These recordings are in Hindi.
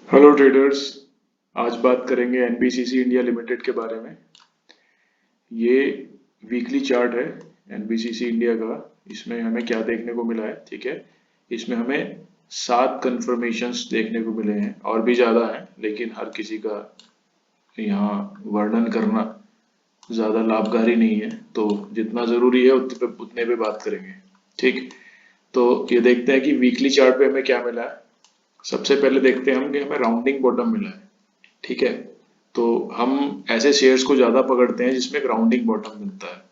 Hello traders. आज बात करेंगे एनबीसीसी इंडिया लिमिटेड के बारे में। ये वीकली चार्ट है एनबीसीसी इंडिया का। इसमें हमें क्या देखने को मिला है, ठीक है। इसमें हमें 7 कंफर्मेशंस देखने को मिले हैं, और भी ज़्यादा हैं, लेकिन हर किसी का यहाँ वर्णन करना ज़्यादा लाभकारी नहीं है, तो जितना ज़रूरी है उतने पे बात करेंगे, ठीक। तो ये देखते हैं कि वीकली चार्ट पे हमें क्या मिला है। सबसे पहले देखते हैं हम कि हमें राउंडिंग बॉटम मिला है, ठीक है। तो हम ऐसे शेयर्स को ज़्यादा पकड़ते हैं जिसमें एक राउंडिंग बॉटम बनता है।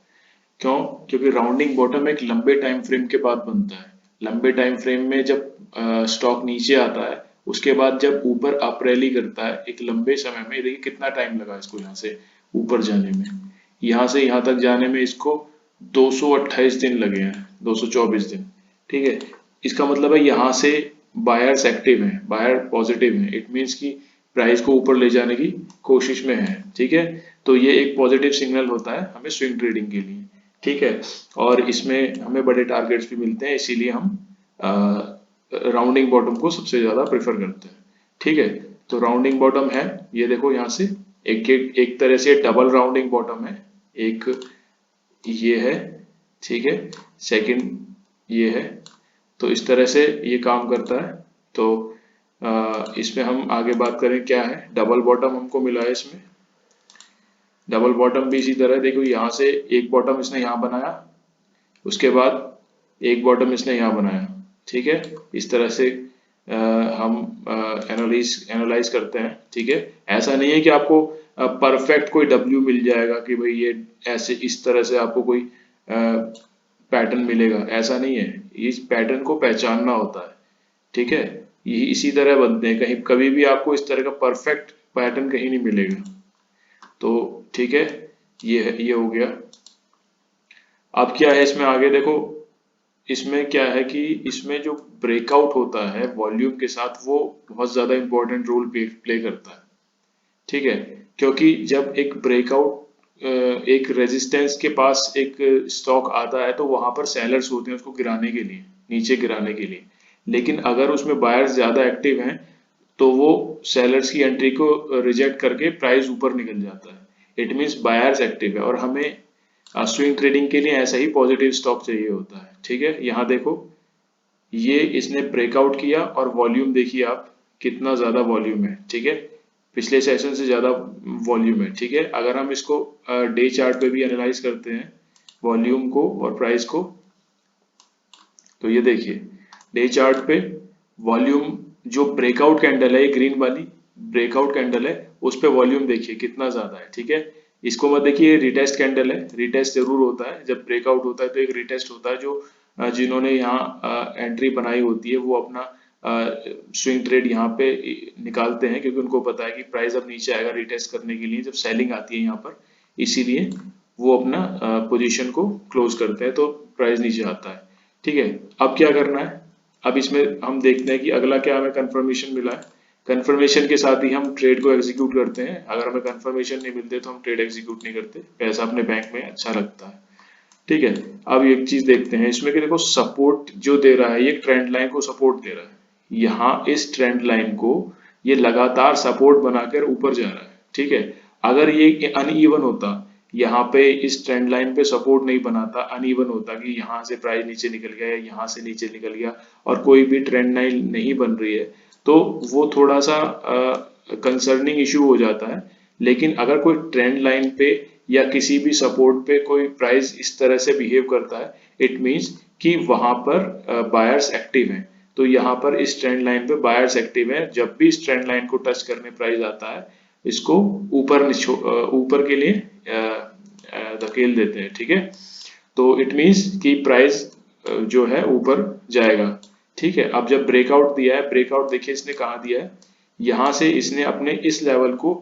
क्यों? क्योंकि राउंडिंग बॉटम एक लंबे टाइम फ्रेम के बाद बनता है। लंबे टाइम फ्रेम में जब स्टॉक नीचे आता है, उसके बाद जब ऊपर अप रैली करता है एक लंबे समय में, देखिए कितना टाइम लगा इसको यहाँ से ऊपर जाने में। यहाँ से यहाँ तक जाने में इसको 228 दिन लगे हैं, 224 दिन, ठीक है। इसका मतलब है यहाँ से बायर्स एक्टिव हैं, बायर पॉजिटिव हैं। इट मीन्स कि प्राइस को ऊपर ले जाने की कोशिश में है, ठीक है। तो ये एक पॉजिटिव सिग्नल होता है हमें स्विंग ट्रेडिंग के लिए, ठीक है। और इसमें हमें बड़े टारगेट्स भी मिलते हैं, इसीलिए हम राउंडिंग बॉटम को सबसे ज्यादा प्रेफर करते हैं, ठीक है। तो राउंडिंग बॉटम है, ये देखो यहाँ से एक तरह से डबल राउंडिंग बॉटम है। एक ये है, ठीक है। सेकंड ये है। तो इस तरह से ये काम करता है। तो इसमें हम आगे बात करें क्या है। डबल बॉटम हमको मिला है इसमें। डबल बॉटम भी इसी तरह देखो, यहाँ से एक बॉटम इसने यहाँ बनाया, उसके बाद एक बॉटम इसने यहाँ बनाया, ठीक है। इस तरह से हम एनालाइज करते हैं, ठीक है। ऐसा नहीं है कि आपको परफेक्ट कोई डब्ल्यू मिल जाएगा कि भाई ये ऐसे इस तरह से आपको कोई पैटर्न मिलेगा, ऐसा नहीं है। इस पैटर्न को पहचानना होता है, ठीक है। ये इसी तरह बनते हैं, कहीं कभी भी आपको इस तरह का परफेक्ट पैटर्न कहीं नहीं मिलेगा। तो ठीक है, ये हो गया। अब क्या है इसमें आगे देखो। इसमें क्या है कि इसमें जो ब्रेकआउट होता है वॉल्यूम के साथ, वो बहुत ज्यादा इंपॉर्टेंट रोल प्ले करता है, ठीक है। क्योंकि जब एक ब्रेकआउट एक रेजिस्टेंस के पास एक स्टॉक आता है, तो वहां पर सेलर्स होते हैं उसको गिराने के लिए, नीचे गिराने के लिए। लेकिन अगर उसमें बायर्स ज्यादा एक्टिव हैं, तो वो सेलर्स की एंट्री को रिजेक्ट करके प्राइस ऊपर निकल जाता है। इट मीन्स बायर्स एक्टिव है, और हमें स्विंग ट्रेडिंग के लिए ऐसा ही पॉजिटिव स्टॉक चाहिए होता है, ठीक है। यहाँ देखो, ये इसने ब्रेकआउट किया और वॉल्यूम देखिए आप, कितना ज्यादा वॉल्यूम है, ठीक है। पिछले सेशन से ज्यादा वॉल्यूम है, ठीक है। अगर हम इसको डे चार्ट पे भी एनालाइज करते हैं वॉल्यूम को और प्राइस को, तो ये देखिए डे चार्ट पे वॉल्यूम, जो ब्रेकआउट कैंडल है ये ग्रीन वाली ब्रेकआउट कैंडल है, उस पे वॉल्यूम देखिए कितना ज्यादा है, ठीक है। इसको मत देखिए, रिटेस्ट कैंडल है। रिटेस्ट जरूर होता है जब ब्रेकआउट होता है, तो एक रिटेस्ट होता है जो जिन्होंने यहाँ एंट्री बनाई होती है वो अपना स्विंग ट्रेड यहाँ पे निकालते हैं, क्योंकि उनको पता है कि प्राइस अब नीचे आएगा रिटेस्ट करने के लिए, जब सेलिंग आती है यहाँ पर, इसीलिए वो अपना पोजीशन को क्लोज करते हैं, तो प्राइस नीचे आता है, ठीक है। अब क्या करना है, अब इसमें हम देखते हैं कि अगला क्या हमें कंफर्मेशन मिला है। कंफर्मेशन के साथ ही हम ट्रेड को एग्जीक्यूट करते हैं। अगर हमें कंफर्मेशन नहीं मिलते तो हम ट्रेड एग्जीक्यूट नहीं करते, पैसा अपने बैंक में अच्छा लगता है, ठीक है। अब एक चीज देखते हैं इसमें कि देखो, सपोर्ट जो दे रहा है ये ट्रेंड लाइन को सपोर्ट दे रहा है। यहाँ इस ट्रेंड लाइन को ये लगातार सपोर्ट बनाकर ऊपर जा रहा है, ठीक है। अगर ये अनइवन होता, यहाँ पे इस ट्रेंड लाइन पे सपोर्ट नहीं बनाता, अनइवन होता कि यहाँ से प्राइस नीचे निकल गया या यहाँ से नीचे निकल गया, और कोई भी ट्रेंड लाइन नहीं बन रही है, तो वो थोड़ा सा कंसर्निंग इशू हो जाता है। लेकिन अगर कोई ट्रेंड लाइन पे या किसी भी सपोर्ट पे कोई प्राइस इस तरह से बिहेव करता है, इट मीन्स कि वहां पर बायर्स एक्टिव हैं। तो यहाँ पर इस ट्रेंड लाइन पे बायर्स एक्टिव हैं। जब भी इस ट्रेंड लाइन को टच करने प्राइस आता है, इसको ऊपर के लिए धकेल देते हैं, ठीक है। तो इट मीन्स कि प्राइस जो है ऊपर जाएगा, ठीक है। अब जब ब्रेकआउट दिया है, ब्रेकआउट देखिए इसने कहाँ दिया है, यहाँ से इसने अपने इस लेवल को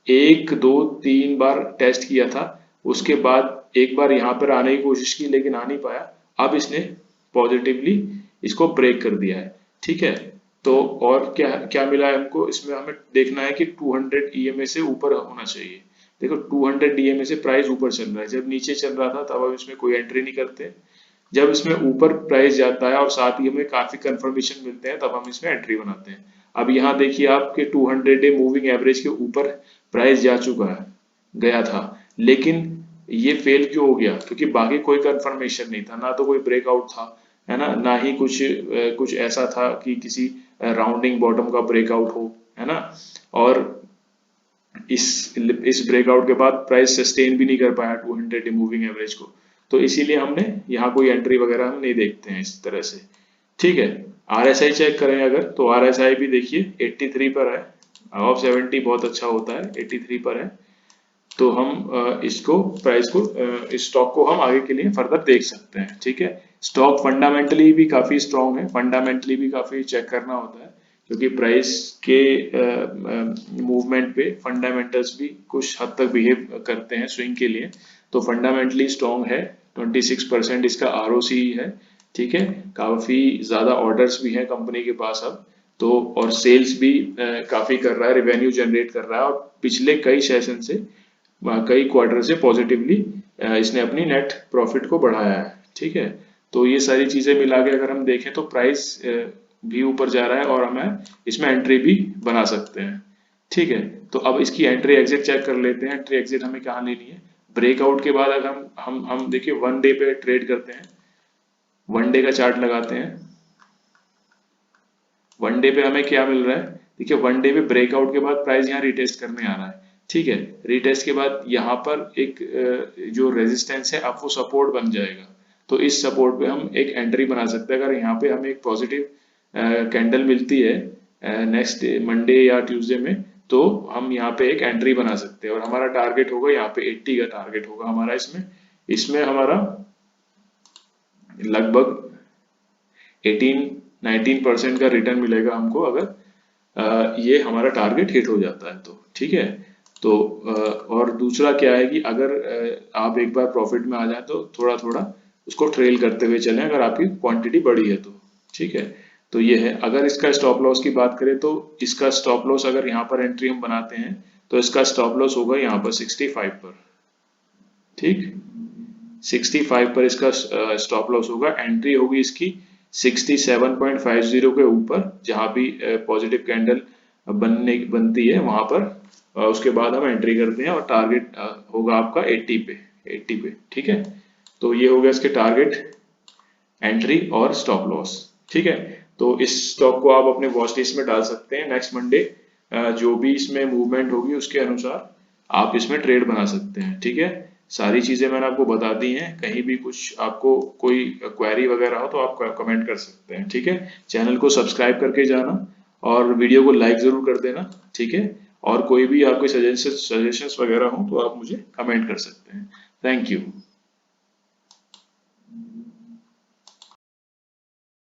1 2 3 बार टेस्ट किया था। उसके बाद एक बार यहाँ पर आने की कोशिश की, लेकिन आ नहीं पाया। अब इसने पॉजिटिवली इसको ब्रेक कर दिया है, ठीक है। तो और क्या क्या मिला है हमको इसमें, हमें देखना है कि 200 ईएमए से ऊपर होना चाहिए। देखो 200 ईएमए से प्राइस ऊपर चल रहा है, जब नीचे चल रहा था तब हम इसमें कोई एंट्री नहीं करते। जब इसमें ऊपर प्राइस जाता है और साथ ही हमें काफी कंफर्मेशन मिलते हैं, तब हम इसमें एंट्री बनाते हैं। अब यहाँ देखिए आपके 200 डे मूविंग एवरेज के ऊपर प्राइस जा चुका है, गया था, लेकिन ये फेल क्यों हो गया? क्योंकि बाकी कोई कंफर्मेशन नहीं था, ना तो कोई ब्रेकआउट था, है ना ही कुछ ऐसा था कि किसी राउंडिंग बॉटम का ब्रेकआउट हो, है ना। और इस ब्रेकआउट के बाद प्राइस सस्टेन भी नहीं कर पाया 200 डे मूविंग एवरेज को, तो इसीलिए हमने यहाँ कोई एंट्री वगैरह हम नहीं देखते हैं इस तरह से। ठीक है, आरएसआई चेक करें अगर, तो आरएसआई भी देखिए 83 पर है, अब 70 बहुत अच्छा होता है, 83 पर है, तो हम इसको प्राइस को इस स्टॉक को हम आगे के लिए फर्दर देख सकते हैं। ठीक है, स्टॉक फंडामेंटली भी काफी स्ट्रांग है, फंडामेंटली भी काफी चेक करना होता है, क्योंकि प्राइस के मूवमेंट पे फंडामेंटल्स भी कुछ हद तक बिहेव करते हैं स्विंग के लिए, तो फंडामेंटली स्ट्रांग है। 26% इसका आरओसी है। ठीक है, काफी ज्यादा ऑर्डर्स भी हैं कंपनी के पास अब तो, और सेल्स भी काफी कर रहा है, रेवेन्यू जनरेट कर रहा है, और पिछले कई सेशन से कई क्वार्टर से पॉजिटिवली इसने अपनी नेट प्रॉफिट को बढ़ाया है। ठीक है, तो ये सारी चीजें मिला के अगर हम देखें तो प्राइस भी ऊपर जा रहा है और हमें इसमें एंट्री भी बना सकते हैं। ठीक है, तो अब इसकी एंट्री एग्जिट चेक कर लेते हैं। एंट्री एग्जिट हमें कहाँ लेनी है? ब्रेकआउट के बाद अगर हम देखिए 1 डे पे ट्रेड करते हैं, 1 डे का चार्ट लगाते हैं। 1 डे पे हमें क्या मिल रहा है? देखिए 1 डे पे ब्रेकआउट के बाद प्राइस यहाँ रिटेस्ट करने आ रहा है। ठीक है, रिटेस्ट के बाद यहाँ पर एक जो रेजिस्टेंस है अब वो सपोर्ट बन जाएगा, तो इस सपोर्ट पे हम एक एंट्री बना सकते हैं। अगर यहाँ पे हमें एक पॉजिटिव कैंडल मिलती है नेक्स्ट मंडे या ट्यूसडे में, तो हम यहाँ पे एक एंट्री बना सकते हैं, और हमारा टारगेट होगा यहाँ पे 80 का टारगेट होगा हमारा। इसमें इसमें हमारा लगभग 18-19% का रिटर्न मिलेगा हमको, अगर ये हमारा टारगेट हिट हो जाता है तो। ठीक है, तो और दूसरा क्या है कि अगर आप एक बार प्रॉफिट में आ जाए तो थोड़ा थोड़ा उसको ट्रेल करते हुए चलें, अगर आपकी क्वांटिटी बड़ी है तो। ठीक है, तो ये है। अगर इसका स्टॉप लॉस की बात करें तो इसका स्टॉप लॉस अगर यहाँ पर एंट्री हम बनाते हैं तो इसका स्टॉप लॉस होगा यहाँ पर 65 पर। ठीक, 65 पर इसका स्टॉप लॉस होगा। एंट्री होगी इसकी 67.50 के ऊपर, जहां भी पॉजिटिव कैंडल बनती है वहां पर, उसके बाद हम एंट्री करते हैं, और टारगेट होगा आपका 80 पे। ठीक है, तो ये हो गया इसके टारगेट, एंट्री और स्टॉप लॉस। ठीक है, तो इस स्टॉक को आप अपने वॉच लिस्ट में डाल सकते हैं। नेक्स्ट मंडे जो भी इसमें मूवमेंट होगी उसके अनुसार आप इसमें ट्रेड बना सकते हैं। ठीक है, सारी चीजें मैंने आपको बता दी हैं। कहीं भी कुछ आपको कोई क्वेरी वगैरह हो तो आप कमेंट कर सकते हैं। ठीक है, चैनल को सब्सक्राइब करके जाना और वीडियो को लाइक जरूर कर देना। ठीक है, और कोई भी आपके सजेशंस वगैरह हो तो आप मुझे कमेंट कर सकते हैं। Thank you.